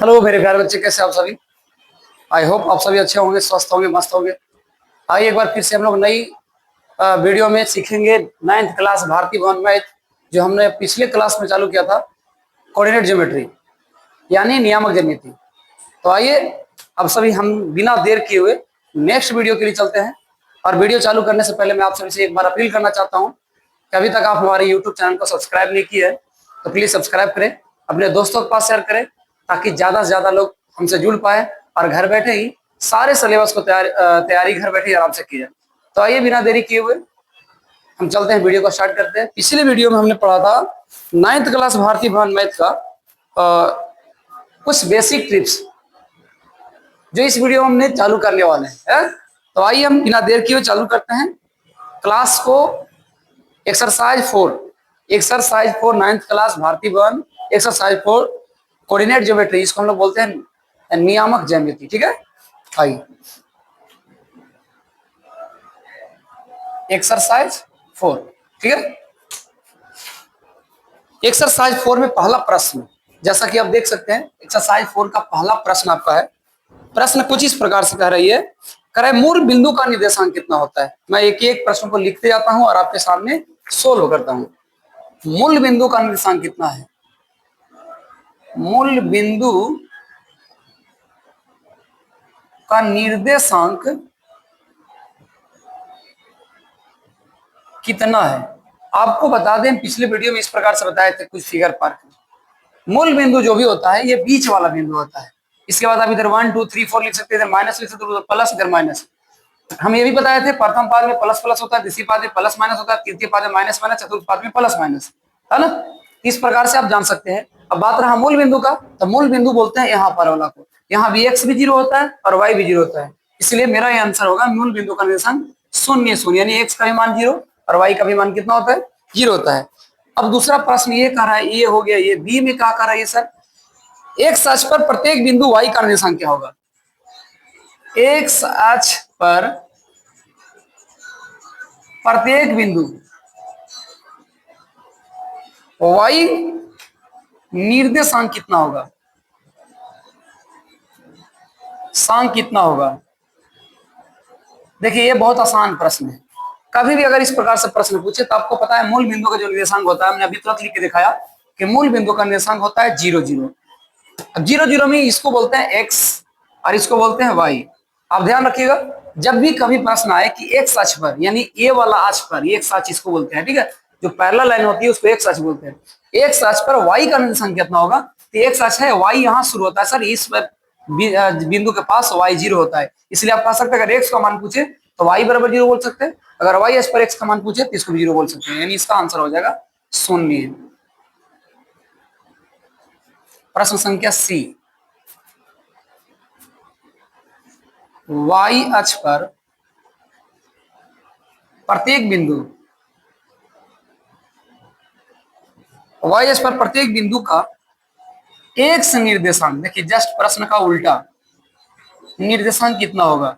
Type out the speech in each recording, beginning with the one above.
Hello मेरे प्यारे बच्चे, कैसे आप सभी। आई होप आप सभी अच्छे होंगे, स्वस्थ होंगे, मस्त होंगे। आइए एक बार फिर से हम लोग नई वीडियो में सीखेंगे 9th क्लास भारतीय भवन मैथ, जो हमने पिछले क्लास में चालू किया था, कोऑर्डिनेट ज्योमेट्री यानी नियामक ज्यामिति। तो आइए अब सभी हम बिना देर किए हुए नेक्स्ट वीडियो के लिए चलते हैं। और वीडियो चालू करने से पहले मैं आप सभी से एक बार अपील करना चाहता हूँ कि अभी तक आप हमारे यूट्यूब चैनल को सब्सक्राइब नहीं किए हैं तो प्लीज सब्सक्राइब करें, अपने दोस्तों के पास शेयर करें, ताकि ज्यादा से ज्यादा लोग हमसे जुड़ पाए और घर बैठे ही सारे सिलेबस को तैयारी घर बैठे ही आराम से की जाए। तो आइए बिना देरी किए हुए हम चलते हैं, वीडियो को स्टार्ट करते हैं। पिछले वीडियो में हमने पढ़ा था 9th क्लास भारतीय भवन मैथ का कुछ बेसिक ट्रिप्स, जो इस वीडियो में हमने चालू करने वाले हैं। तो आइए हम बिना देर किए चालू करते हैं क्लास को। एक्सरसाइज 4 9th क्लास भारतीय भवन, एक्सरसाइज 4 कोऑर्डिनेट ज्योमेट्री, इसको हम लोग बोलते हैं नियामक ज्यामिति। ठीक है, आइए एक्सरसाइज 4। ठीक है, एक्सरसाइज 4 में पहला प्रश्न, जैसा कि आप देख सकते हैं, एक्सरसाइज 4 का पहला प्रश्न आपका है। प्रश्न कुछ इस प्रकार से कह रही है, मूल बिंदु का निर्देशांक कितना होता है। मैं एक एक प्रश्न को लिखते जाता हूं और आपके सामने सोल्व करता हूं। मूल बिंदु का निर्देशांक कितना है, मूल बिंदु का निर्देशांक कितना है। आपको बता दें, पिछले वीडियो में इस प्रकार से बताए थे कुछ फिगर पर। मूल बिंदु जो भी होता है ये बीच वाला बिंदु होता है। इसके बाद आप इधर 1 2 3 4 लिख सकते हैं, माइनस लिख सकते, प्लस, इधर माइनस। हम ये भी बताए थे, प्रथम पाद में प्लस प्लस होता है, द्वितीय पाद में प्लस माइनस होता है, तृतीय पाद में माइनस माइनस, चतुर्थ पाद में प्लस माइनस, है ना। इस प्रकार से आप जान सकते हैं। अब बात रहा मूल बिंदु का, तो मूल बिंदु बोलते हैं यहाँ पर वाला को। यहाँ भी एक्स भी 0 होता है और वाई भी 0 होता है, इसलिए मेरा ये आंसर होगा मूल बिंदु का निर्देशांक 0 0, यानी एक्स का भी मान 0 और वाई का भी मान कितना होता है, 0 होता है। अब दूसरा प्रश्न ये कह रहा है, ये हो गया, ये बी में क्या कह रहा है सर, एक्स अक्ष पर प्रत्येक बिंदु वाई का निर्देशांक क्या होगा। एक्स अक्ष पर प्रत्येक बिंदु वाई निर्देशांक कितना होगा, सांक कितना होगा। देखिए ये बहुत आसान प्रश्न है। कभी भी अगर इस प्रकार से प्रश्न पूछे तो आपको पता है मूल बिंदु का जो निर्देशांक होता है, हमने अभी तुरंत लिख के दिखाया कि मूल बिंदु का निर्देशांक होता है 0 0। अब 0 0 में इसको बोलते हैं एक्स और इसको बोलते हैं वाई। आप ध्यान रखिएगा, जब भी कभी प्रश्न आए कि एक्स अक्ष पर, यानी ए वाला अक्ष पर, एक्स अक्ष इसको बोलते हैं, ठीक है, जो पैरेलल लाइन होती है उसको एक्स अक्ष बोलते हैं। एक्स अक्ष पर वाई का निर्देशांक कितना होगा, तो एक्स अक्ष है, वाई यहाँ शुरू होता है सर, इस बिंदु के पास वाई 0 होता है, इसलिए आप कह सकते हैं अगर एक्स का मान पूछे तो वाई बराबर 0 बोल सकते हैं, अगर वाई अक्ष पर एक्स का मान पूछे तो इसको 0 बोल सकते हैं, यानी इसका आंसर हो जाएगा 0। प्रश्न संख्या सी, वाई अक्ष पर प्रत्येक बिंदु, वाई अक्ष पर प्रत्येक बिंदु का एक्स निर्देशांक, देखिए जस्ट प्रश्न का उल्टा, निर्देशांक कितना होगा।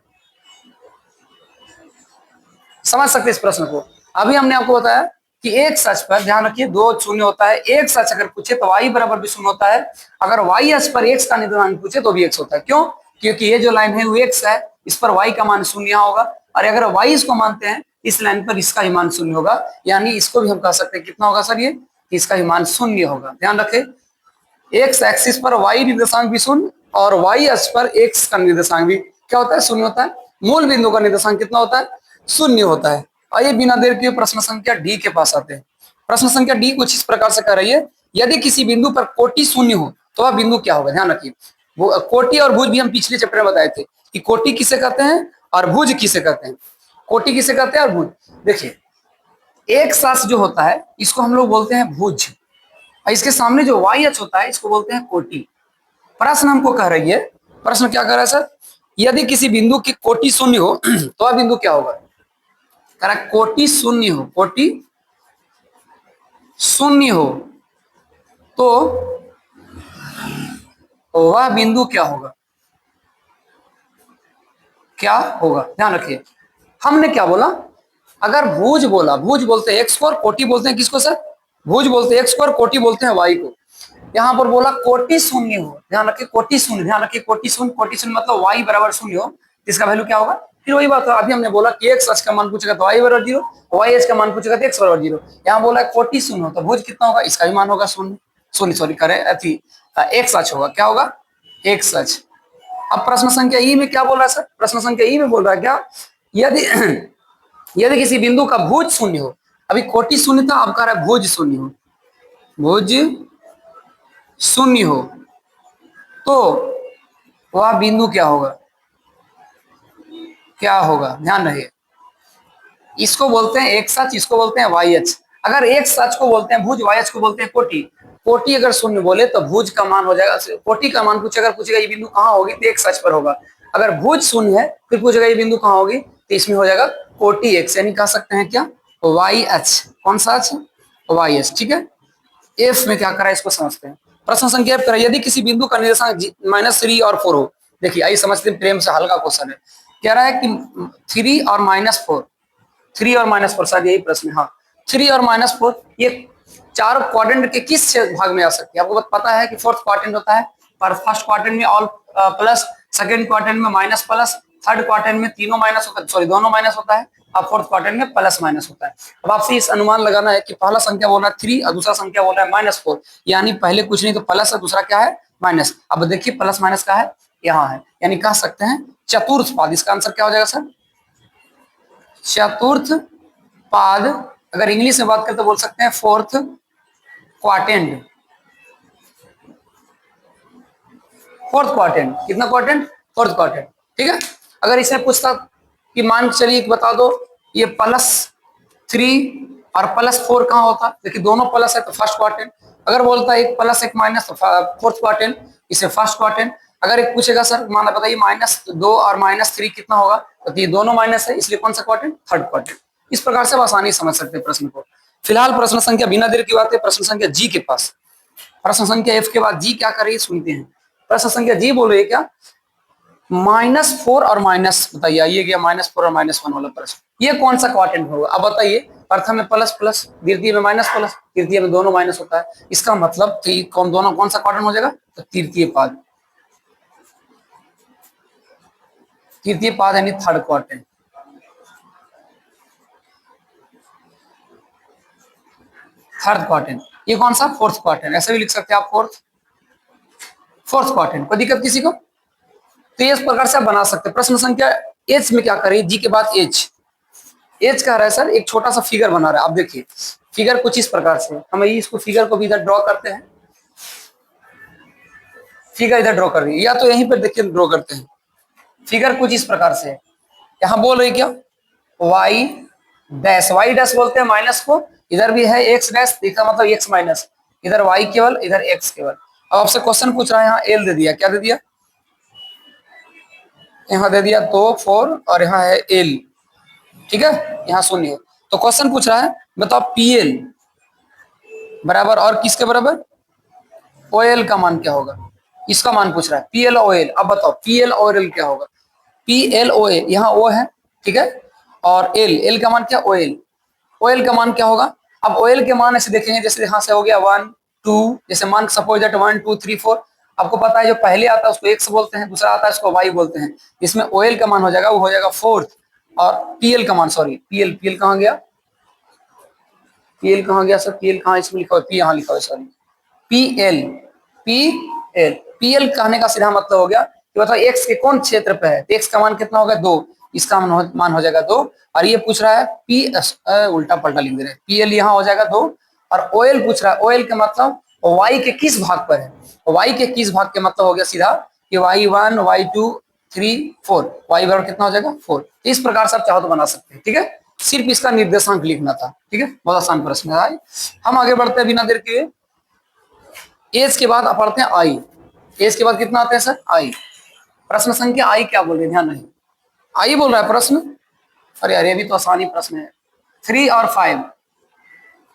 समझ सकते इस प्रश्न को। अभी हमने आपको बताया कि एक्स अक्ष पर, ध्यान रखिए 2 शून्य होता है, एक्स अक्ष अगर पूछे तो वाई बराबर भी 0 होता है, अगर वाई अक्ष पर एक्स का निर्देशांक पूछे तो भी एक्स होता है। क्यों, क्योंकि ये जो लाइन है वो एक्स है, इस पर वाई का मान 0 यहाँ होगा, और अगर वाई इसको मानते हैं इस लाइन पर, इसका ही मान 0 होगा, यानी इसको भी हम कह सकते हैं कितना होगा सर, ये इसका ही मान 0 होगा। ध्यान रखें, एक्स एक्सिस पर वाई निर्देशांक भी 0 और वाई अक्ष पर एक्स का निर्देशांक भी क्या होता है, 0 होता है। मूल बिंदु का निर्देशांक कितना होता है, 0 होता है। आइए बिना देर किए प्रश्न संख्या डी के पास आते हैं। प्रश्न संख्या डी कुछ इस प्रकार से कह रही है, यदि किसी बिंदु पर कोटि 0 हो तो वह बिंदु क्या होगा। ध्यान रखिए, वो कोटि और भुज भी हम पिछले चैप्टर में बताए थे कि कोटि किसे कहते हैं और भुज किसे कहते हैं। कोटि किसे कहते हैं और भुज, देखिए एक अक्ष जो होता है इसको हम लोग बोलते हैं भुज, और इसके सामने जो वाई अक्ष होता है इसको बोलते हैं कोटि। प्रश्न हमको कह रही है, प्रश्न क्या कह रहा है सर, यदि किसी बिंदु की कोटि 0 हो तो वह बिंदु क्या होगा। कह रहा कोटि 0 हो, कोटि 0 हो तो वह बिंदु क्या होगा, क्या होगा। ध्यान रखिए, हमने क्या बोला, अगर भुज बोला, भुज बोलते हैं एक्स को और कोटि बोलते हैं किसको सर, भुज बोलते हैं एक्स को और कोटि बोलते हैं वाई को। यहाँ पर बोला कोटि शून्य हो, ध्यान रखिए कोटि शून्य, ध्यान रखिए कोटि शून्य, कोटि शून्य मतलब y बराबर शून्य हो, इसका वैल्यू क्या होगा? फिर वही बात है, अभी हमने बोला कि x अक्ष का मान पूछेगा तो y बराबर 0, y अक्ष का मान पूछेगा तो x बराबर 0। यहाँ बोला है कोटि शून्य हो तो भुज कितना होगा? इसका भी मान होगा शून्य, शून्य सॉरी करे अथी x अक्ष होगा, क्या होगा? x अक्ष। अब प्रश्न संख्या ई में क्या बोल रहा है सर? प्रश्न संख्या ई में बोल रहा है क्या, यदि यदि किसी बिंदु का भुज शून्य हो, अभी कोटि शून्य था, अब कह रहा है भुज शून्य हो, भुज शून्य हो तो वह बिंदु क्या होगा? क्या होगा? ध्यान रहे, इसको बोलते हैं एक्स अक्ष, इसको बोलते हैं वाई अक्ष। अगर एक्स अक्ष को बोलते हैं भुज, वाई अक्ष को बोलते हैं कोटि। कोटि अगर शून्य बोले तो भुज का मान हो जाएगा, कोटि का मान पूछे, अगर पूछेगा ये बिंदु कहाँ होगी तो एक्स अक्ष पर होगा। अगर भुज शून्य है फिर पूछेगा ये बिंदु कहाँ होगी तो इसमें हो जाएगा कोटि एक्स, यानी कह सकते हैं क्या? वाई अक्ष। कौन सा अक्ष? वाई अक्ष। ठीक है, एफ में क्या करा इसको समझते हैं। प्रश्न संख्या एफ करा, यदि किसी बिंदु का निर्देशांक -3 और 4 हो। देखिए आइए समझते हैं, प्रेम से हल्का क्वेश्चन है। कह रहा है कि 3 और -4, 3 और -4 शायद यही प्रश्न है। हाँ, 3 और -4 ये चार क्वाड्रेंट के किस भाग में आ सकते हैं? आपको पता है कि फोर्थ क्वाड्रेंट होता है, पर फर्स्ट क्वाड्रेंट में ऑल प्लस, सेकंड क्वाड्रेंट में माइनस प्लस, थर्ड क्वाड्रेंट में तीनों माइनस होता है, सॉरी दोनों माइनस होता है, और फोर्थ क्वाड्रेंट में प्लस माइनस होता है। अब आपसे इस अनुमान लगाना है कि पहला संख्या बोल रहा है 3 और दूसरा संख्या बोल रहा है -4, यानी पहले कुछ नहीं तो प्लस है, दूसरा क्या है? माइनस। अब देखिए प्लस माइनस का है यहाँ है, यानी कह सकते हैं चतुर्थ पाद। इसका आंसर क्या हो जाएगा सर? चतुर्थ पाद। अगर इंग्लिश में बात करें तो बोल सकते हैं फोर्थ क्वाड्रेंट। फोर्थ क्वाड्रेंट, कितना क्वाड्रेंट? Fourth quadrant. ठीक है, अगर इसमें पूछता कि मान चलिए बता दो ये +3 और +4 कहाँ होता? देखिए दोनों प्लस है तो फर्स्ट क्वाड्रेंट। अगर बोलता है एक प्लस एक माइनस तो फोर्थ क्वाड्रेंट, इसे फर्स्ट क्वाड्रेंट। अगर एक पूछेगा सर माना बताइए -2 और -3 कितना होगा, तो ये दोनों माइनस है, इसलिए कौन सा क्वाड्रेंट? Third quadrant. इस प्रकार से आप आसानी समझ सकते हैं प्रश्न को। फिलहाल प्रश्न संख्या, बिना देर की बात है, प्रश्न संख्या जी के पास। प्रश्न संख्या एफ के बाद जी क्या कर रही है सुनते हैं। प्रश्न संख्या जी बोल रही है क्या, -4 और माइनस, बताइए आइए क्या -4 और -1 वाला प्रश्न, ये कौन सा क्वाड्रेंट होगा? अब बताइए, प्रथम में प्लस प्लस, द्वितीय में माइनस प्लस, तृतीय में दोनों माइनस होता है, इसका मतलब कौन दोनों कौन सा क्वाड्रेंट हो जाएगा? तो तृतीय पाद, तृतीय पाद यानी थर्ड क्वाड्रेंट। थर्ड क्वाड्रेंट, ये कौन सा? Fourth quadrant. ऐसे भी लिख सकते हैं आप, फोर्थ क्वाड्रेंट। कोई दिक्कत किसी को? तो इस प्रकार से आप बना सकते हैं। प्रश्न संख्या एच में क्या करिए, जी के बाद एच। एच कह रहा है सर एक छोटा सा फिगर बना रहा है। आप देखिए फिगर कुछ इस प्रकार से, हम इसको फिगर को भी इधर ड्रॉ करते हैं, फिगर इधर ड्रॉ कर रही है, या तो यहीं पर देखिए ड्रॉ करते हैं। फिगर कुछ इस प्रकार से है, यहाँ बोल रही क्या? वाई डैश, वाई डैश बोलते हैं माइनस को, इधर भी है एक्स डैश, देखा मतलब एक्स माइनस, इधर वाई केवल, इधर एक्स केवल। अब आपसे क्वेश्चन पूछ रहा है, यहाँ एल दे दिया, क्या दे दिया? यहाँ दे दिया 2 4 और यहाँ है एल। ठीक है, यहाँ शून्य। तो क्वेश्चन पूछ रहा है बताओ पीएल बराबर और किसके बराबर? ओएल का मान क्या होगा? इसका मान पूछ रहा है, पीएल ओएल। अब बताओ पीएल और एल क्या होगा? पीएल ओएल, यहाँ ओ है, ठीक है, और एल, एल का मान क्या? ओएल। ओएल का मान क्या होगा? अब ओएल के मान ऐसे देखेंगे, जैसे यहाँ से हो गया 1 2, जैसे मान सपोज दैट 1 2 3 4। आपको पता है जो पहले आता है उसको एक्स बोलते हैं, दूसरा आता है उसको वाई बोलते हैं। इसमें ओएल का मान हो जाएगा, वो हो जाएगा फोर्थ, और पीएल का मान, सॉरी पीएल, पीएल कहाँ गया? पीएल कहाँ गया सर? पीएल कहाँ इसमें लिखा हुआ? पी यहाँ लिखा हुआ, सॉरी पीएल, पीएल। पीएल कहने का सीधा मतलब हो गया कि बताओ एक्स के कौन क्षेत्र पे है? एक्स का मान कितना होगा? 2, इसका मान हो जाएगा 2। और ये पूछ रहा है पी, उल्टा पलटा लिख दे रहे हैं, पीएल यहाँ हो जाएगा 2। और ओएल पूछ रहा है, ओएल का मतलब वाई के किस भाग पर है? वाई के किस भाग के मतलब हो गया सीधा कि y1 y2 3 4, वाई बराबर कितना हो जाएगा? 4। इस प्रकार से आप चाहो तो बना सकते हैं। ठीक है, सिर्फ इसका निर्देशांक लिखना था। ठीक है, बहुत आसान प्रश्न है। हम आगे बढ़ते हैं बिना देर के। एज के बाद आप पढ़ते हैं आई। एज के बाद कितना आते हैं सर? आई। प्रश्न संख्या आई क्या बोल रहे हैं, ध्यान नहीं, आई बोल रहा है प्रश्न। अरे अरे अभी तो आसानी प्रश्न है। 3 और 5,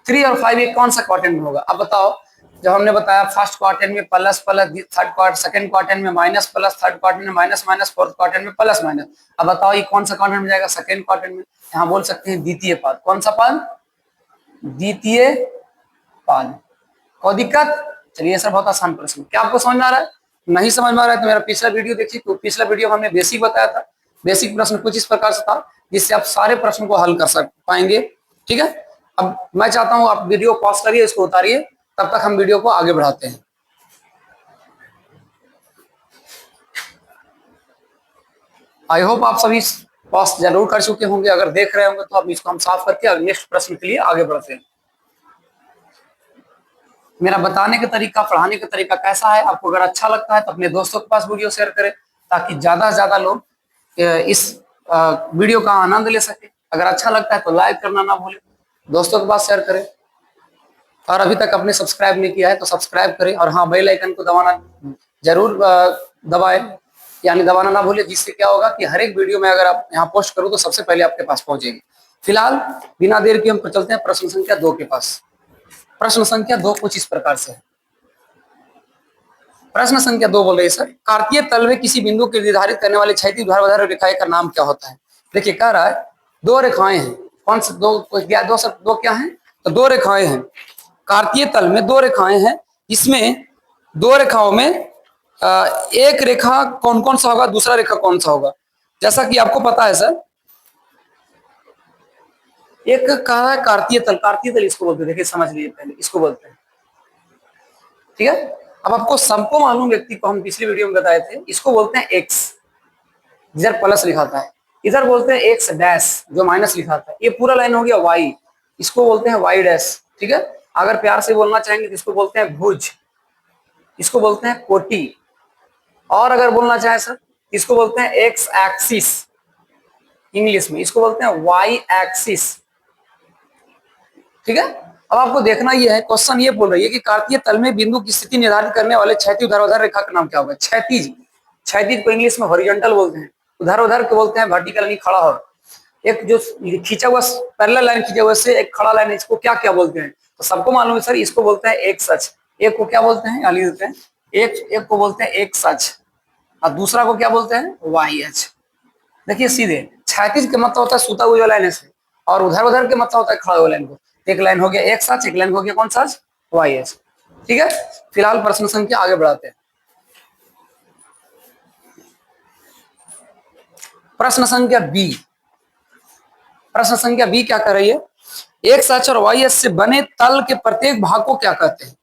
3 और 5 ये कौन सा क्वाड्रेंट होगा? अब बताओ, जब हमने बताया फर्स्ट क्वाड्रेंट में plus plus, third quadrant, second quadrant में माइनस प्लस, थर्ड क्वाड्रेंट में माइनस माइनस, फोर्थ क्वाड्रेंट में प्लस माइनस। अब बताओ ये कौन सा क्वाड्रेंट में जाएगा? सेकंड क्वाड्रेंट में। यहाँ बोल सकते हैं द्वितीय पाद। कौन सा पाद? द्वितीय पाद। कोई दिक्कत? चलिए सर बहुत आसान प्रश्न, क्या आपको समझ में आ रहा है? नहीं समझ में आ रहा है तो मेरा पिछला वीडियो देखिए, तो पिछला वीडियो हमने बेसिक बताया था। बेसिक प्रश्न कुछ इस प्रकार से था जिससे आप सारे प्रश्नों को हल कर पाएंगे। ठीक है, अब मैं चाहता हूं आप वीडियो पॉज करिए, इसको उतारिए, तब तक हम वीडियो को आगे बढ़ाते हैं। आई होप आप सभी पॉज जरूर कर चुके होंगे, अगर देख रहे होंगे तो अब इसको हम साफ करके नेक्स्ट प्रश्न के लिए आगे बढ़ते हैं। मेरा बताने का तरीका, पढ़ाने का तरीका कैसा है, आपको अगर अच्छा लगता है तो अपने दोस्तों के पास वीडियो शेयर करें, ताकि ज्यादा से ज्यादा लोग इस वीडियो का आनंद ले सके। अगर अच्छा लगता है तो लाइक करना ना भूलें, दोस्तों के पास शेयर करें, और अभी तक आपने सब्सक्राइब नहीं किया है तो सब्सक्राइब करें, और हाँ बेल आइकन को दबाना जरूर दबाएं, यानी दबाना ना भूलें, जिससे क्या होगा कि हर एक वीडियो में अगर आप यहाँ पोस्ट करो तो सबसे पहले आपके पास पहुंचेगी। फिलहाल बिना देर के हम चलते हैं प्रश्न संख्या 2 के पास। प्रश्न संख्या 2 कुछ इस प्रकार से है। प्रश्न संख्या 2 बोल रही है सर, कार्तीय तल में किसी बिंदु को निर्धारित करने वाली क्षैतिज ऊर्ध्वाधर रेखाएं का नाम क्या होता है? देखिए कह रहा है दो रेखाएं हैं, कौन से दो, दो क्या हैं? तो दो रेखाएं हैं, कार्तीय तल में दो रेखाएं हैं, इसमें दो रेखाओं में एक रेखा कौन कौन सा होगा, दूसरा रेखा कौन सा होगा? जैसा कि आपको पता है सर, एक कहा है कार्तीय तल, कार्तीय तल इसको बोलते हैं, देखिए समझ लीजिए पहले इसको बोलते हैं। ठीक है, अब आपको सबको मालूम व्यक्ति को हम पिछली वीडियो में बताए थे, इसको बोलते हैं एक्स, इधर प्लस लिखा था, इधर बोलते हैं एक्स डैश जो माइनस लिखा था। ये पूरा लाइन हो गया वाई, इसको बोलते हैं वाई डैश। ठीक है, अगर प्यार से बोलना चाहेंगे तो इसको बोलते हैं भुज, इसको बोलते हैं कोटि, और अगर बोलना चाहे सर इसको बोलते हैं एक्स एक्सिस, इंग्लिश में इसको बोलते हैं वाई एक्सिस। ठीक है, अब आपको देखना यह है, क्वेश्चन ये बोल रही है कि कार्तीय तल में बिंदु की स्थिति निर्धारित करने वाले क्षैतिज ऊर्ध्वाधर रेखा का नाम क्या होगा? क्षैतिज, क्षैतिज को इंग्लिश में हॉरिजॉन्टल बोलते हैं, ऊर्ध्वाधर को बोलते हैं वर्टिकल, यानी खड़ा हो। एक जो खींचा हुआ पैरेलल लाइन खींचा हुआ से एक खड़ा लाइन, इसको क्या क्या बोलते हैं? तो सबको मालूम है सर, इसको बोलते हैं एक सच। एक को क्या बोलते हैं, लिख देते हैं, एक को बोलते हैं एक सच, और दूसरा को क्या बोलते हैं? Y H. देखिए सीधे क्षैतिज का मतलब होता है सूता हुआ लाइन से, और उधर के मतलब होता है खड़ा हुआ लाइन को। एक लाइन हो गया एक सच, एक लाइन हो गया कौन सा? Y H. ठीक है, फिलहाल प्रश्न संख्या आगे बढ़ाते हैं। प्रश्न संख्या बी, प्रश्न संख्या बी क्या कर रही है? एक सच और वाई एच से बने तल के प्रत्येक भाग को क्या कहते हैं?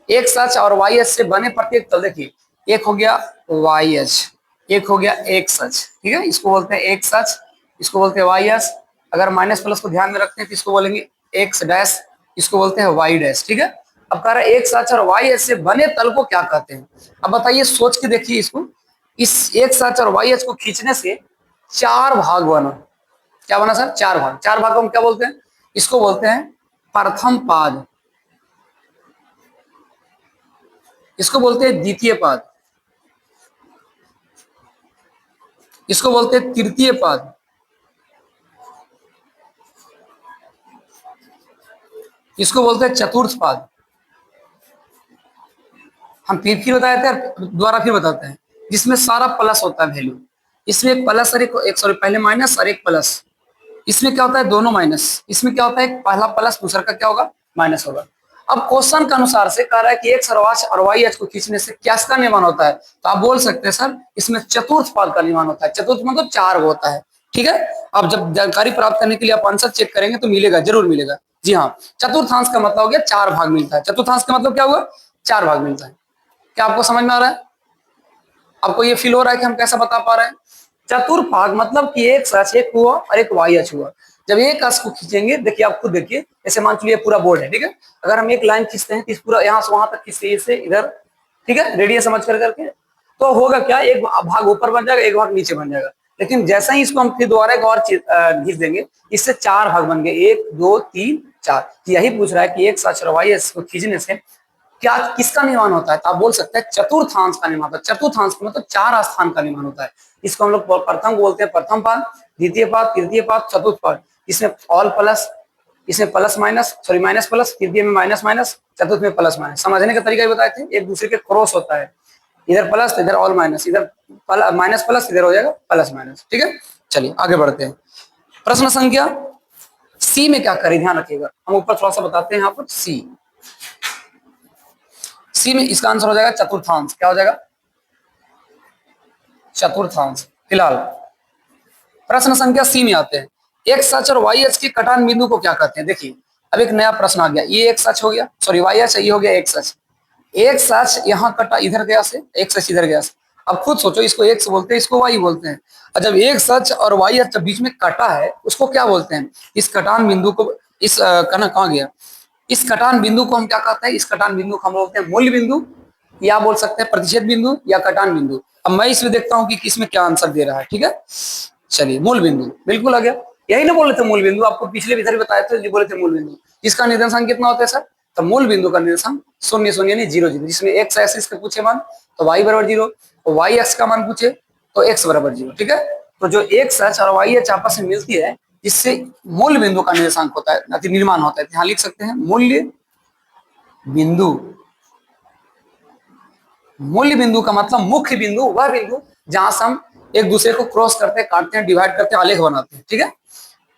एक सच और वाई एच से बने प्रत्येक तल, देखिए एक हो गया वाई एच, एक हो गया एक सच। ठीक है, इसको बोलते हैं एक सच, इसको बोलते हैं वाई एच। अगर माइनस प्लस को ध्यान में रखते हैं तो इसको बोलेंगे एक्स डैश, इसको बोलते हैं वाई डैश। ठीक है, अब कह रहा है एक सच और वाई एच से बने तल को क्या कहते हैं? अब बताइए, सोच के देखिए इसको, इस एक सच और वाई एच को खींचने से चार भाग बना, क्या बना सर? चार भाग। चार भाग को हम क्या बोलते हैं? इसको बोलते हैं प्रथम पाद, इसको बोलते हैं द्वितीय पाद, इसको बोलते हैं तृतीय पाद, इसको बोलते हैं चतुर्थ पाद। हम फिर बताए थे, दोबारा फिर बताते हैं, जिसमें सारा प्लस होता है वैल्यू। इसमें एक प्लस और एक सॉरी पहले माइनस और एक प्लस, इसमें क्या होता है? दोनों माइनस। इसमें क्या होता है? पहला प्लस दूसरा का क्या होगा? माइनस होगा। अब क्वेश्चन के अनुसार से कह रहा है कि एक सर्वाच और वाई एच को खींचने से क्या इसका निर्माण होता है? तो आप बोल सकते हैं सर इसमें चतुर्थ पाद का निर्माण होता है। चतुर्थ मतलब चार होता है। ठीक है, अब जब जानकारी प्राप्त करने के लिए आप आंसर चेक करेंगे तो मिलेगा, जरूर मिलेगा। जी हाँ, चतुर्थांश का मतलब हो गया चार भाग मिलता है। चतुर्थांश का मतलब क्या हुआ? चार भाग मिलता है। क्या आपको समझ में आ रहा है? आपको ये फील हो रहा है कि हम कैसा बता पा रहे हैं? चतुर्भाग मतलब कि एक सच एक हुआ और एक वाई एच हुआ। जब एक अक्ष को खींचेंगे, देखिए आप खुद देखिए, जैसे मान चलिए पूरा बोर्ड है, ठीक है, अगर हम एक लाइन खींचते हैं तो इस पूरा यहाँ से वहां तक खींचते हैं, इधर, ठीक है, रेडियस समझ कर करके, तो होगा क्या? एक भाग ऊपर बन जाएगा, एक भाग नीचे बन जाएगा। लेकिन जैसा ही इसको हम फिर दोबारा एक और खींच देंगे, इससे चार भाग बन गए, एक दो तीन चार। यही पूछ रहा है कि एक सच और वाई एच को खींचने से क्या किसका निर्माण होता है? तो आप बोल सकते हैं चतुर्थांश का निर्माण होता है। चतुर्थांश का मतलब चार स्थान का निर्माण होता है। इसको हम लोग प्रथम बोलते हैं प्रथम पाद, द्वितीय पाद, तृतीय पाद, चतुर्थ पाद। इसमें ऑल प्लस, इसमें plus minus, sorry minus plus, तृतीय में माइनस माइनस, चतुर्थ में प्लस माइनस। समझने का तरीका बताए थे, एक दूसरे के क्रॉस होता है, इधर प्लस इधर ऑल माइनस, इधर माइनस प्लस इधर हो जाएगा प्लस माइनस। ठीक है, चलिए आगे बढ़ते हैं। प्रश्न संख्या सी में क्या करें, ध्यान रखिएगा, हम ऊपर थोड़ा सा बताते हैं। यहाँ पर सी सी में इसका आंसर हो जाएगा चतुर्थांश। क्या हो जाएगा? चतुर्थांश। फिलहाल प्रश्न संख्या सी में आते हैं। एक्स अक्ष और वाई अक्ष के कटान बिंदु को क्या कहते हैं? देखिए अब एक नया प्रश्न आ गया। ये एक्स अक्ष हो गया, सॉरी वाई अक्ष, ये हो गया एक्स अक्ष। एक्स अक्ष यहाँ कटा इधर गया से, एक्स अक्ष इधर गया से। अब खुद सोचो, इसको एक्स बोलते हैं, इसको वाई बोलते हैं। और जब एक्स अक्ष और वाई अक्ष बीच में कटा है उसको क्या बोलते हैं? इस कटान बिंदु को, इस कहना कहाँ गया, इस कटान बिंदु को हम क्या कहते हैं? इस कटान बिंदु को हम बोलते हैं मूल बिंदु, या बोल सकते हैं प्रतिच्छेद बिंदु, या कटान बिंदु। अब मैं इसमें देखता हूं कि किसमें क्या आंसर दे रहा है। ठीक है, चलिए मूल बिंदु बिल्कुल आ गया। यही ना बोले थे मूल बिंदु, आपको पिछले भी बताए थे, बोले थे मूल बिंदु। इसका निर्देशांक कितना होता है सर? तो मूल बिंदु का निर्देशांक 0 0 यानी 0 0, जिसमें एक्स एक्सिस का पूछे मान तो वाई बराबर 0, और वाई एक्स का मान पूछे तो एक्स बराबर 0। ठीक है, तो जो एक्स अक्ष और वाई अक्ष आपस में मिलती है जिससे मूल बिंदु का निर्देशांक होता है, निर्माण होता है। यहाँ लिख सकते हैं मूल्य बिंदु। मूल्य बिंदु का मतलब मुख्य बिंदु, वह बिंदु जहां से हम एक दूसरे को क्रॉस करते हैं, काटते हैं, डिवाइड करते हैं, आलेख बनाते हैं। ठीक है,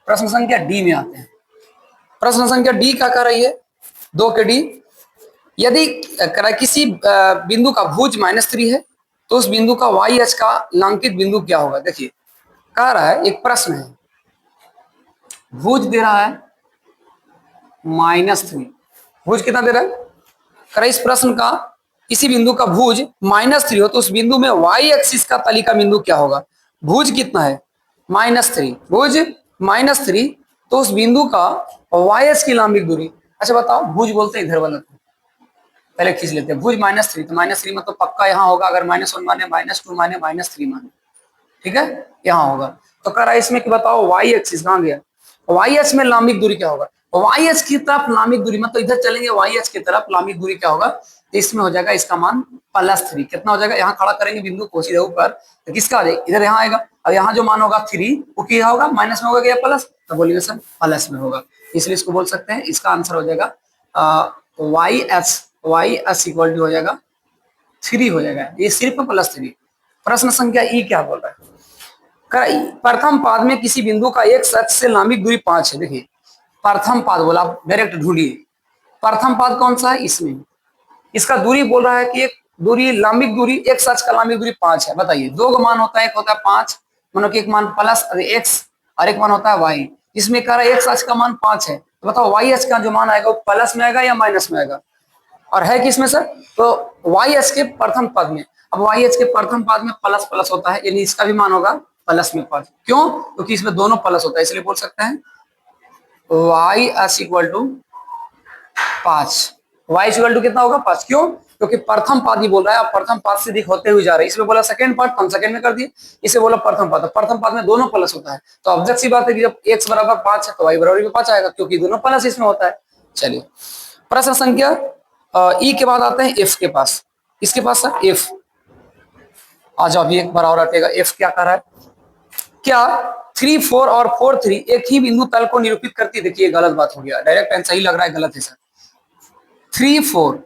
प्रश्न संख्या डी में आते हैं। प्रश्न संख्या डी क्या कर रही है? 2 के डी। यदि किसी बिंदु का भुज -3 है तो उस बिंदु का वाई अक्ष का लांकित बिंदु क्या होगा? देखिए कह रहा है, एक प्रश्न है, भुज दे रहा है -3। भुज कितना दे रहा है? कह रहा है इस प्रश्न का किसी बिंदु का भुज -3 हो तो उस बिंदु में वाई एक्सिस का तलिका बिंदु क्या होगा? भुज कितना है? -3। भुज -3 तो उस बिंदु का वाई एक्स की लंबिक दूरी। अच्छा बताओ, भुज बोलते हैं इधर वाला, पहले खींच लेते हैं। भुज -3 तो -3 मतलब पक्का यहाँ होगा, अगर -1 माने, -2 माने, -3 माने। ठीक है, यहाँ होगा। तो कह रहा है इसमें कि बताओ वाई एक्सिस कहाँ गया, वाई एक्स में लंबिक दूरी क्या होगा? वाई एक्स की तरफ लंबिक दूरी, मतलब इधर चलेंगे वाई एक्स की तरफ, लंबिक दूरी क्या होगा? तो इसमें हो जाएगा इसका मान +3। कितना हो जाएगा? यहाँ खड़ा करेंगे बिंदु को सीधे ऊपर, तो किसका आ जाएगा? इधर यहाँ आएगा। और यहाँ जो मान होगा 3, वो क्या होगा? माइनस में होगा या प्लस? तो बोलिए सर प्लस में होगा, इसलिए इसको बोल सकते हैं इसका आंसर हो जाएगा वाई एस इक्वल टू हो जाएगा 3 हो जाएगा। ये सिर्फ +3। प्रश्न संख्या ई क्या बोल रहा है? प्रथम पाद में किसी बिंदु का एक अक्ष से लंबिक दूरी 5 है। देखिए प्रथम पाद बोला, डायरेक्ट ढूंढिए प्रथम पाद कौन सा है इसमें। इसका दूरी बोल रहा है कि एक दूरी लंबिक दूरी, एक अक्ष का लंबिक दूरी 5 है। बताइए, 2 मान होता है, एक होता है 5, मानो कि एक मान प्लस एक्स और एक मान होता है वाई। इसमें कह रहा है एक अक्ष का मान 5 है, तो बताओ वाई अक्ष का जो मान आएगा वो प्लस में आएगा या माइनस में आएगा? और है किसमें सर? तो वाई एच के प्रथम पद में। अब वाई एच के प्रथम पद में प्लस प्लस होता है, यानी इसका भी मान होगा प्लस में 5। क्यों? क्योंकि इसमें दोनों प्लस होता है, इसलिए बोल सकते हैं Y H equal to 5। Y equal to कितना होगा? 5। क्यों? क्योंकि प्रथम पद ही बोल रहा है, आप प्रथम पद से दिख होते हुए जा रहे हैं। इसमें बोला सेकंड पार्ट, हम सेकंड में कर दिए। इसे बोला प्रथम पद, प्रथम पद में दोनों प्लस होता है। तो ऑब्जेक्ट सी बात है कि जब x बराबर 5 है तो y बराबर भी 5 आएगा, क्योंकि दोनों प्लस इसमें होता है। चलिए प्रश्न संख्या ई के बाद आते हैं एफ के पास। इसके पास सर एफ आ जाओ, अभी एक बार और हटेगा। एफ क्या कर रहा है? क्या 3 4 और 4 3 एक ही बिंदु तल को निरूपित करती है? देखिए गलत बात हो गया, डायरेक्ट आंसर सही लग रहा है, गलत है सर। 3 4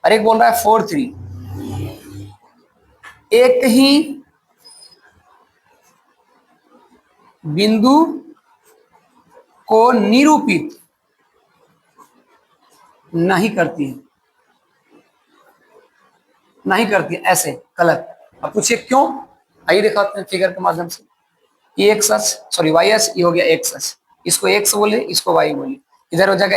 और एक बोल रहा है 4 3 एक ही बिंदु को निरूपित नहीं करती है, नहीं करती है, ऐसे गलत। अब पूछिए क्यों? आइए दिखाते हैं फिगर के माध्यम से। ये एक्स अक्ष, सॉरी वाई अक्ष, ये हो गया एक्स अक्ष। इसको एक्स बोले, इसको वाई बोले। इधर हो जाएगा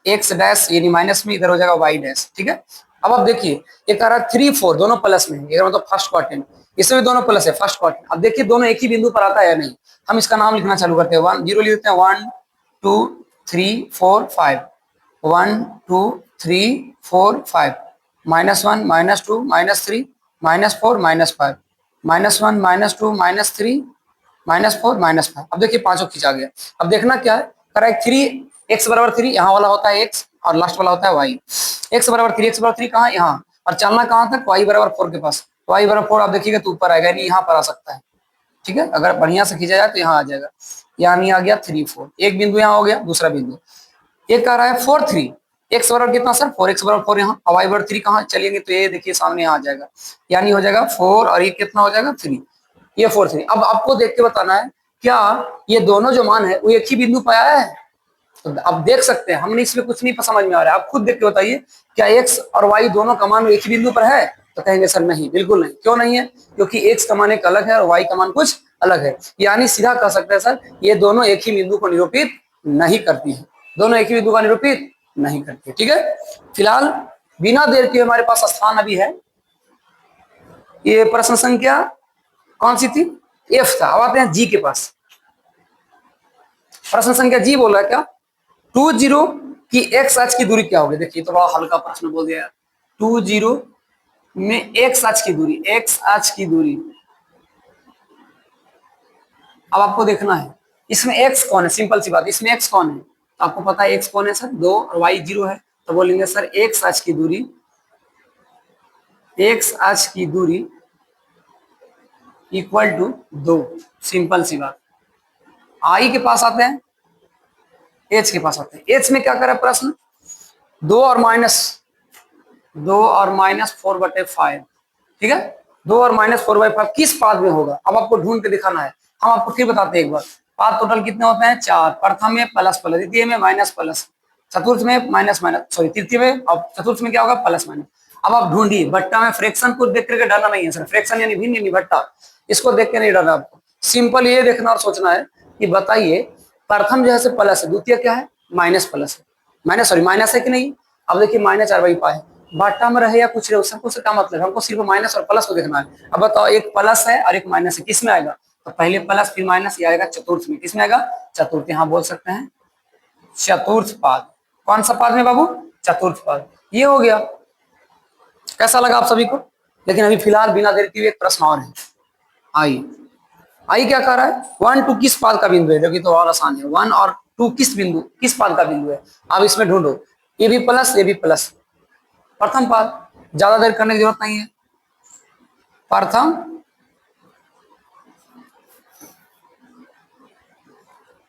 एक्स डैश यानी माइनस में, इधर हो जाएगा वाई डैश। ठीक है, अब आप देखिए ये कह रहा है 3 4 दोनों प्लस में है, मतलब फर्स्ट क्वाड्रेंट। इसमें भी दोनों प्लस है, फर्स्ट क्वाड्रेंट। अब देखिए दोनों एक ही बिंदु पर आता है या नहीं। हम इसका नाम लिखना चालू करते हैं। 1 0 लिख देते हैं, 1 2 3 4 5, 1 2 3 4 5, -1 -2 -3 -4 -5, -1 -2 -3 -4 -5। अब देखिए पांचों खींचा गया। अब देखना क्या है, करेक्ट 3 x बराबर 3, यहाँ वाला होता है x और लास्ट वाला होता है y। x बराबर 3, x बराबर 3 कहाँ? यहाँ। और चलना कहाँ तक? y बराबर 4 के पास। y बराबर 4 आप देखिएगा तो ऊपर आएगा, यानी यहाँ पर आ सकता है। ठीक है, अगर बढ़िया से खींचा जाए तो यहाँ आ जाएगा, यानी आ गया 3 4। एक बिंदु यहाँ हो गया, दूसरा बिंदु एक कह रहा है 4 3। x बराबर कितना सर? 4, x बराबर 4 यहाँ, y बराबर 3 कहाँ चलेंगे तो ये देखिए सामने यहाँ आ जाएगा, यानी हो जाएगा 4 और ये कितना हो जाएगा 3। ये 4 3। अब आपको देख के बताना है क्या ये दोनों जो मान है वो एक ही बिंदु पर आया है? तो अब देख सकते हैं, हमने इसमें कुछ नहीं समझ में आ रहा है, आप खुद देख के बताइए क्या एक्स और वाई दोनों का मान एक ही बिंदु पर है? तो कहेंगे सर नहीं, बिल्कुल नहीं। क्यों नहीं है? क्योंकि एक्स का मान एक अलग है और वाई का मान कुछ अलग है। यानी सीधा कह सकते हैं सर ये दोनों एक ही बिंदु को निरूपित नहीं करती है, दोनों एक ही बिंदु का निरूपित नहीं करती है। ठीक है, फिलहाल बिना देर के हमारे पास स्थान अभी है, ये प्रश्न संख्या कौन सी थी? एफ था। अब आते हैं जी के पास। प्रश्न संख्या जी बोला क्या? 20 की एक्स अक्ष की दूरी क्या होगी? देखिए तो बड़ा हल्का प्रश्न बोल दिया। 20 में एक्स अक्ष की दूरी, एक्स अक्ष की दूरी, अब आपको देखना है इसमें एक्स कौन है। सिंपल सी बात, इसमें एक्स कौन है? तो आपको पता है एक्स कौन है सर? 2 और वाई 0 है। तो बोलेंगे सर एक्स अक्ष की दूरी, एक्स अक्ष की दूरी इक्वल टू 2। सिंपल सी बात। आई के पास आते हैं, एच के पास आते हैं। एच में क्या करे प्रश्न? 2 और -4/5। ठीक है, 2 और -4/5 किस पाद में होगा? अब आपको ढूंढ के दिखाना है। हम आपको फिर बताते हैं एक बार। पाद टोटल कितने होते हैं? 4। प्रथम में प्लस प्लस, द्वितीय में माइनस प्लस, चतुर्थ में माइनस माइनस, सॉरी तृतीय में, और चतुर्थ में क्या होगा? Plus minus. अब आप ढूंढिए, भट्टा में फ्रैक्शन को देख करके डरना नहीं है सर। फ्रैक्शन यानी भिन्न यानी भट्टा, इसको देख के नहीं डरना आपको। सिंपल ये देखना और सोचना है कि बताइए प्रथम जो है से प्लस है, द्वितीय क्या है? माइनस प्लस है, माइनस है कि नहीं? अब देखिए -4/5 है, बाटा में रहे या कुछ रहे, सबको से क्या मतलब? हमको सिर्फ माइनस और प्लस को देखना है। अब बताओ एक प्लस है और एक माइनस है, किस में आएगा? तो पहले प्लस फिर माइनस, ये आएगा चतुर्थ में। किस में आएगा? चतुर्थ। यहाँ बोल सकते हैं चतुर्थ पाद। कौन सा पाद में बाबू? चतुर्थ पाद। ये हो गया। कैसा लगा आप सभी को? लेकिन अभी फिलहाल बिना देर किए एक प्रश्न और है। आई क्या कह रहा है? 1 2 किस पाद का बिंदु है? देखिए तो और आसान है। 1 और 2 किस बिंदु, किस पाद का बिंदु है? आप इसमें ढूंढो, ये भी प्लस ये भी प्लस, प्रथम पाद। ज्यादा देर करने की जरूरत नहीं है।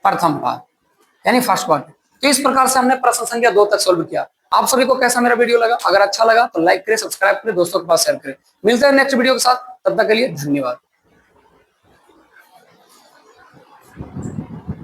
प्रथम पाद यानी फर्स्ट पार्ट। तो इस प्रकार से हमने प्रश्न संख्या 2 तक सोल्व किया। आप सभी को कैसा मेरा वीडियो लगा? अगर अच्छा लगा तो लाइक करें, सब्सक्राइब करें, दोस्तों के पास शेयर करें। मिलते हैं नेक्स्ट वीडियो के साथ, तब तक के लिए धन्यवाद।